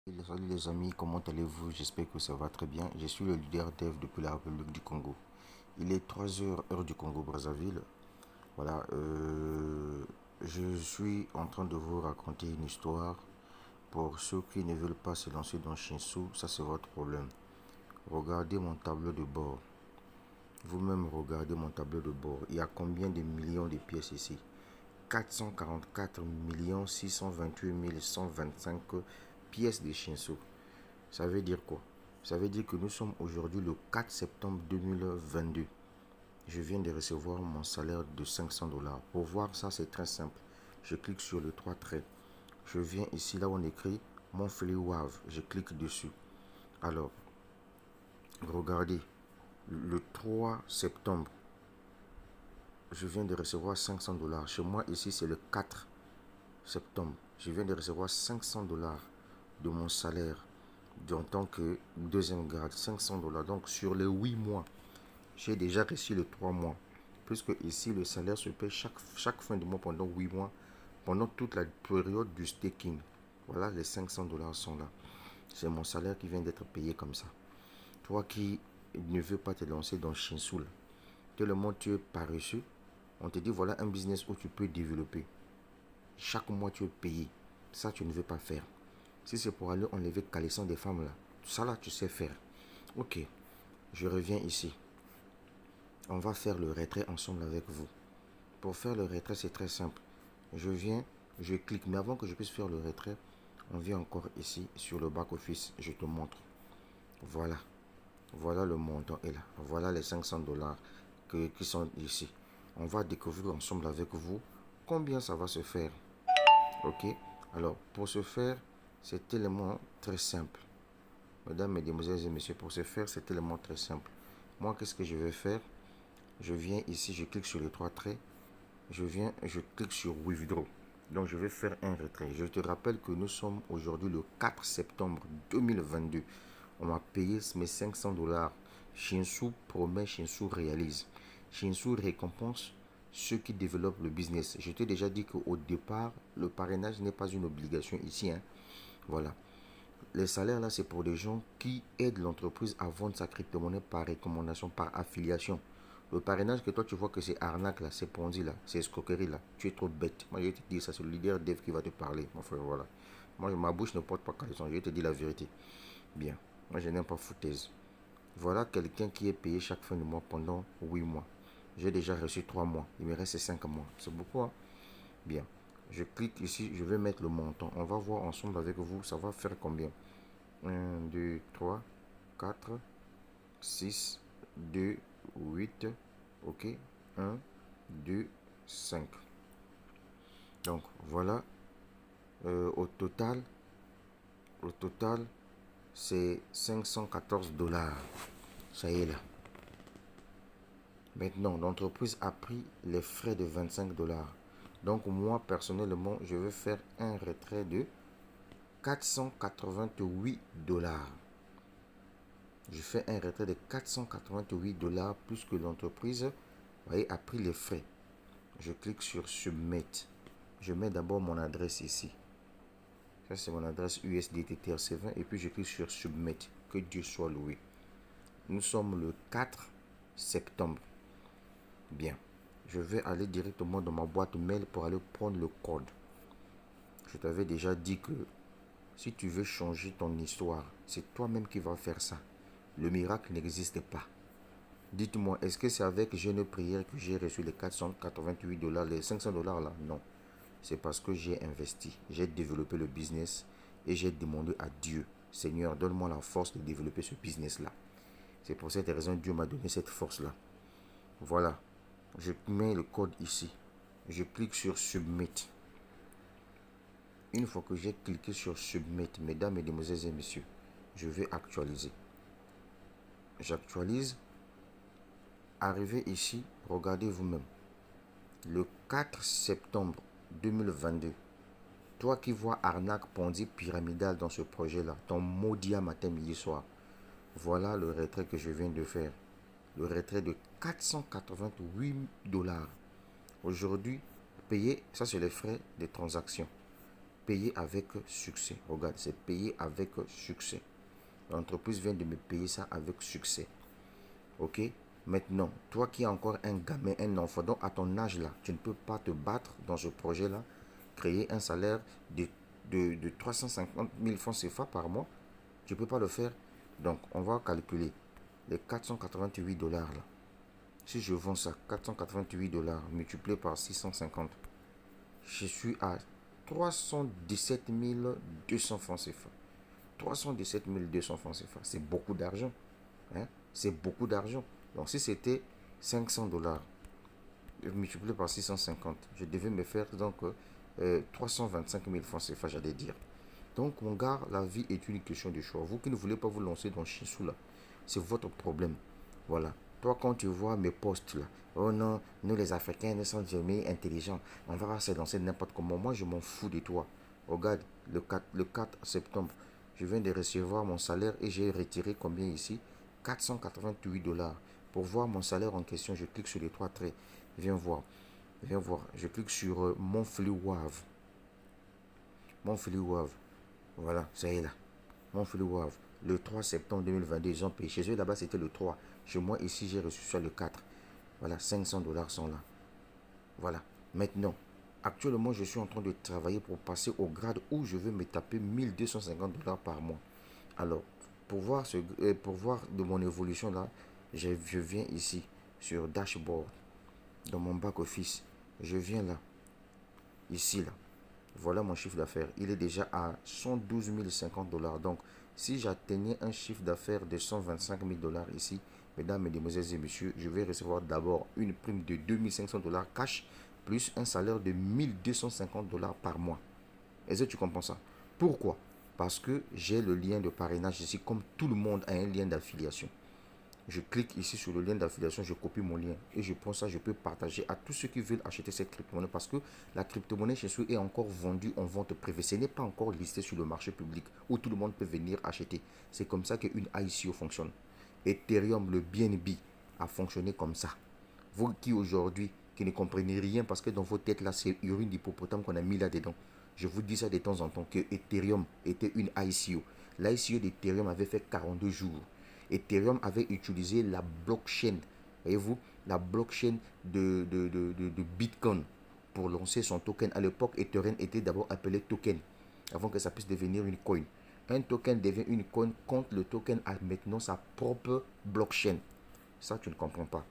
Salut les amis, comment allez-vous? J'espère que ça va très bien. Je suis le leader dev depuis la République du Congo. Il est 3 heures, heure du Congo-Brazzaville. Voilà, je suis en train de vous raconter une histoire. Pour ceux qui ne veulent pas se lancer dans Shinsu, ça c'est votre problème. Regardez mon tableau de bord. Vous-même regardez mon tableau de bord. Il y a combien de millions de pièces ici? 444 628 125 pièces de Shinsu. Ça veut dire quoi? Ça veut dire que nous sommes aujourd'hui le 4 septembre 2022. Je viens de recevoir mon salaire de 500 dollars. Pour voir ça, c'est très simple. Je clique sur les trois traits. Je viens ici, là où on écrit Monthly Wave. Je clique dessus. Alors, regardez, le 3 septembre, je viens de recevoir 500 dollars. Chez moi, ici, c'est le 4 septembre. Je viens de recevoir 500 dollars de mon salaire en tant que deuxième grade, 500 dollars. Donc, sur les 8 mois, j'ai déjà reçu les 3 mois. Puisque ici, le salaire se paie chaque fin de mois pendant 8 mois, pendant toute la période du staking. Voilà, les 500 dollars sont là. C'est mon salaire qui vient d'être payé comme ça. Toi qui ne veux pas te lancer dans Shinsu, tellement tu es paresseux, on te dit voilà un business où tu peux développer. Chaque mois, tu es payé. Ça, tu ne veux pas faire. Si c'est pour aller enlever caleçon des femmes là, ça là, tu sais faire. Ok, je reviens ici. On va faire le retrait ensemble avec vous. Pour faire le retrait, c'est très simple. Je viens, je clique. Mais avant que je puisse faire le retrait, on vient encore ici sur le back office. Je te montre. Voilà. Voilà le montant est là. Voilà les 500 dollars qui sont ici. On va découvrir ensemble avec vous combien ça va se faire. Ok. Alors, pour ce faire, c'est tellement très simple. Mesdames, mesdemoiselles et messieurs, pour ce faire, c'est tellement très simple. Moi, qu'est-ce que je vais faire? Je viens ici, je clique sur les trois traits. Je clique sur Withdraw. Donc, je vais faire un retrait. Je te rappelle que nous sommes aujourd'hui le 4 septembre 2022. On m'a payé mes 500 dollars. Shinsu promet, Shinsu réalise. Shinsu récompense ceux qui développent le business. Je t'ai déjà dit qu'au départ, le parrainage n'est pas une obligation ici. Voilà. Les salaires là, c'est pour des gens qui aident l'entreprise à vendre sa crypto-monnaie par recommandation, par affiliation. Le parrainage que toi tu vois que c'est arnaque là, c'est Ponzi là, c'est escroquerie là, tu es trop bête. Moi je vais te dire ça, c'est le leader dev qui va te parler, mon frère, voilà. Moi ma bouche ne porte pas caleçon, je vais te dire la vérité. Bien, moi je n'aime pas foutaise. Voilà quelqu'un qui est payé chaque fin de mois pendant 8 mois. J'ai déjà reçu 3 mois, il me reste 5 mois. C'est beaucoup, hein? Bien. Je clique ici, je vais mettre le montant. On va voir ensemble avec vous, ça va faire combien? 1, 2, 3, 4, 6, 2, 8. Ok. 1, 2, 5. Donc voilà. Au total, c'est 514 dollars. Ça y est là. Maintenant, l'entreprise a pris les frais de 25 dollars. Donc moi, personnellement, je vais faire un retrait de 488 dollars. Je fais un retrait de 488 dollars plus que l'entreprise, voyez, a pris les frais. Je clique sur Submit. Je mets d'abord mon adresse ici. Ça, c'est mon adresse USDT TRC20 et puis je clique sur Submit. Que Dieu soit loué. Nous sommes le 4 septembre. Bien. Je vais aller directement dans ma boîte mail pour aller prendre le code. Je t'avais déjà dit que si tu veux changer ton histoire, c'est toi-même qui vas faire ça. Le miracle n'existe pas. Dites-moi, est-ce que c'est avec jeûne prière que j'ai reçu les 488 dollars, les 500 dollars là? Non. C'est parce que j'ai investi, j'ai développé le business et j'ai demandé à Dieu, Seigneur, donne-moi la force de développer ce business-là. C'est pour cette raison que Dieu m'a donné cette force-là. Voilà. Je mets le code ici. Je clique sur Submit. Une fois que j'ai cliqué sur Submit, mesdames, mesdemoiselles et messieurs, je vais actualiser. J'actualise. Arrivé ici, regardez vous-même. Le 4 septembre 2022, toi qui vois arnaque, ponzi, pyramidal dans ce projet-là, ton maudit à matin, midi, soir, voilà le retrait que je viens de faire. Le retrait de 488 dollars. Aujourd'hui, payé, ça c'est les frais de transaction. payé avec succès. Regarde, c'est payé avec succès. L'entreprise vient de me payer ça avec succès. Ok? Maintenant, toi qui es encore un gamin, un enfant, donc à ton âge là, tu ne peux pas te battre dans ce projet-là, créer un salaire de 350 000 francs CFA par mois. Tu ne peux pas le faire. Donc, on va calculer les 488 dollars là. Si je vends ça, 488 dollars multiplié par 650, je suis à 317 200 francs CFA. 317 200 francs CFA, c'est beaucoup d'argent. Hein? C'est beaucoup d'argent. Donc, si c'était 500 dollars multiplié par 650, je devais me faire donc 325 000 francs CFA, j'allais dire. Donc, mon gars, la vie est une question de choix. Vous qui ne voulez pas vous lancer dans Shinsou, là, c'est votre problème. Voilà. Toi, quand tu vois mes posts là, oh non, nous les Africains, nous sommes jamais intelligents. On va pas se lancer n'importe comment. Moi, je m'en fous de toi. Regarde, le 4 septembre, je viens de recevoir mon salaire et j'ai retiré combien ici? 488 dollars. Pour voir mon salaire en question, je clique sur les trois traits. Viens voir. Viens voir. Je clique sur mon flux WAV. Mon flux WAV. Voilà, ça y est là. Mon flux WAV. Le 3 septembre 2022, ils ont payé. Chez eux, là-bas, c'était le 3. Chez moi, ici, j'ai reçu ça le 4. Voilà, 500 dollars sont là. Voilà. Maintenant, actuellement, je suis en train de travailler pour passer au grade où je veux me taper 1250 dollars par mois. Alors, pour voir de mon évolution là, je viens ici sur Dashboard, dans mon back office. Je viens là, ici là. Voilà mon chiffre d'affaires. Il est déjà à 112 050 dollars. Donc, si j'atteignais un chiffre d'affaires de 125 000 dollars ici, mesdames, mesdemoiselles et messieurs, je vais recevoir d'abord une prime de 2500 dollars cash, plus un salaire de 1250 dollars par mois. Est-ce que tu comprends ça? Pourquoi? Parce que j'ai le lien de parrainage ici, comme tout le monde a un lien d'affiliation. Je clique ici sur le lien d'affiliation, je copie mon lien et je prends ça, je peux partager à tous ceux qui veulent acheter cette crypto-monnaie parce que la crypto-monnaie chez soi est encore vendue en vente privée. Ce n'est pas encore listé sur le marché public où tout le monde peut venir acheter. C'est comme ça qu'une ICO fonctionne. Ethereum, le BNB, a fonctionné comme ça. Vous qui aujourd'hui, qui ne comprenez rien parce que dans vos têtes là, c'est urine d'hippopotame qu'on a mis là-dedans. Je vous dis ça de temps en temps que Ethereum était une ICO. L'ICO d'Ethereum avait fait 42 jours. Ethereum avait utilisé la blockchain, voyez-vous, la blockchain de Bitcoin pour lancer son token. À l'époque, Ethereum était d'abord appelé token, avant que ça puisse devenir une coin. Un token devient une coin quand le token a maintenant sa propre blockchain. Ça, tu ne comprends pas.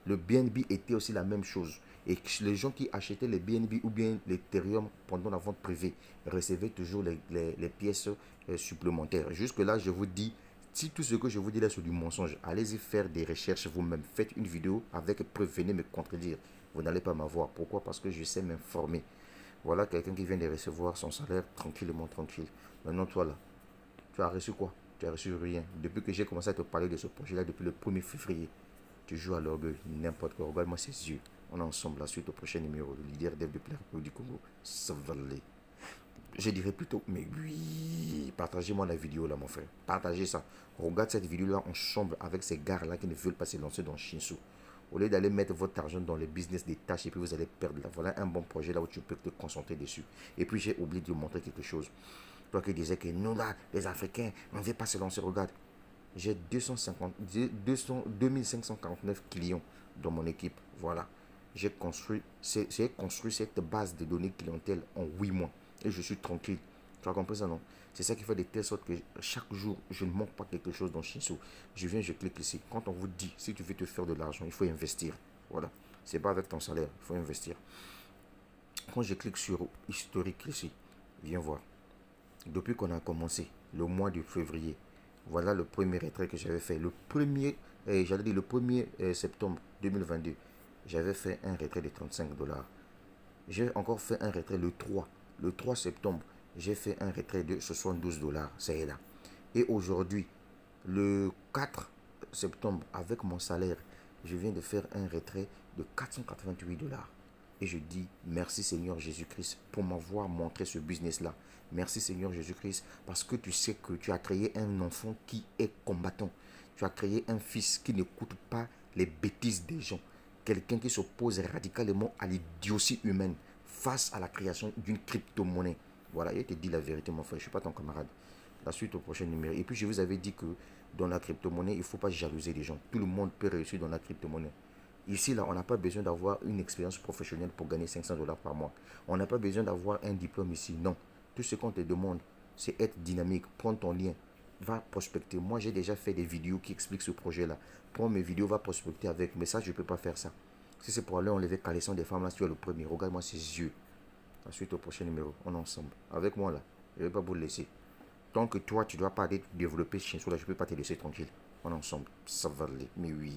Le BNB était aussi la même chose. Et les gens qui achetaient les BNB ou bien l'Ethereum pendant la vente privée recevaient toujours les pièces supplémentaires. Jusque-là, je vous dis, si tout ce que je vous dis là c'est du mensonge, allez-y faire des recherches vous-même. Faites une vidéo avec preuve, venez me contredire. Vous n'allez pas m'avoir. Pourquoi? Parce que je sais m'informer. Voilà quelqu'un qui vient de recevoir son salaire tranquillement, tranquille. Maintenant, toi là, tu as reçu quoi? Tu as reçu rien. Depuis que j'ai commencé à te parler de ce projet-là, depuis le 1er février, tu joues à l'orgueil, n'importe quoi. Regarde-moi ses yeux. On est ensemble, la suite au prochain numéro. Le leader dev de la République du Congo, Savalé. Je dirais plutôt, mais oui, partagez-moi la vidéo là, mon frère. Partagez ça. Regarde cette vidéo là ensemble avec ces gars là qui ne veulent pas se lancer dans Shinsou. Au lieu d'aller mettre votre argent dans les business des tâches et puis vous allez perdre là. Voilà un bon projet là où tu peux te concentrer dessus. Et puis j'ai oublié de vous montrer quelque chose. Toi qui disais que nous là, les Africains, on ne veut pas se lancer. Regarde, j'ai 2549 clients dans mon équipe. Voilà. J'ai construit cette base de données clientèle en 8 mois. Et je suis tranquille. Tu as compris ça, non? C'est ça qui fait de telle sorte que chaque jour, je ne manque pas quelque chose dans Shinsou. Je viens, je clique ici. Quand on vous dit, si tu veux te faire de l'argent, il faut investir. Voilà. C'est pas avec ton salaire, il faut investir. Quand je clique sur historique ici, viens voir. Depuis qu'on a commencé, le mois de février, voilà le premier retrait que j'avais fait. Le premier, j'allais dire le 1er septembre 2022, j'avais fait un retrait de 35 dollars. J'ai encore fait un retrait le 3. Le 3 septembre, j'ai fait un retrait de 72 dollars. Ça y est là. Et aujourd'hui, le 4 septembre, avec mon salaire, je viens de faire un retrait de 488 dollars. Et je dis merci Seigneur Jésus-Christ pour m'avoir montré ce business-là. Merci Seigneur Jésus-Christ parce que tu sais que tu as créé un enfant qui est combattant. Tu as créé un fils qui n'écoute pas les bêtises des gens. Quelqu'un qui s'oppose radicalement à l'idiotie humaine face à la création d'une crypto-monnaie. Voilà, il te dit la vérité, mon frère. Je ne suis pas ton camarade. La suite au prochain numéro. Et puis, je vous avais dit que dans la crypto-monnaie, il ne faut pas jalouser les gens. Tout le monde peut réussir dans la crypto-monnaie. Ici, là, on n'a pas besoin d'avoir une expérience professionnelle pour gagner 500 dollars par mois. On n'a pas besoin d'avoir un diplôme ici. Non. Tout ce qu'on te demande, c'est être dynamique. Prends ton lien. Va prospecter. Moi, j'ai déjà fait des vidéos qui expliquent ce projet-là. Prends mes vidéos, va prospecter avec. Mais ça, je ne peux pas faire ça. Si c'est pour aller enlever caleçon des femmes, là, tu es le premier. Regarde-moi ses yeux. Ensuite, au prochain numéro, on est ensemble. Avec moi, là. Je ne vais pas vous le laisser. Tant que toi, tu ne dois pas aller développer ce chien là, je ne peux pas te laisser tranquille. On est ensemble. Ça va aller. Mais oui.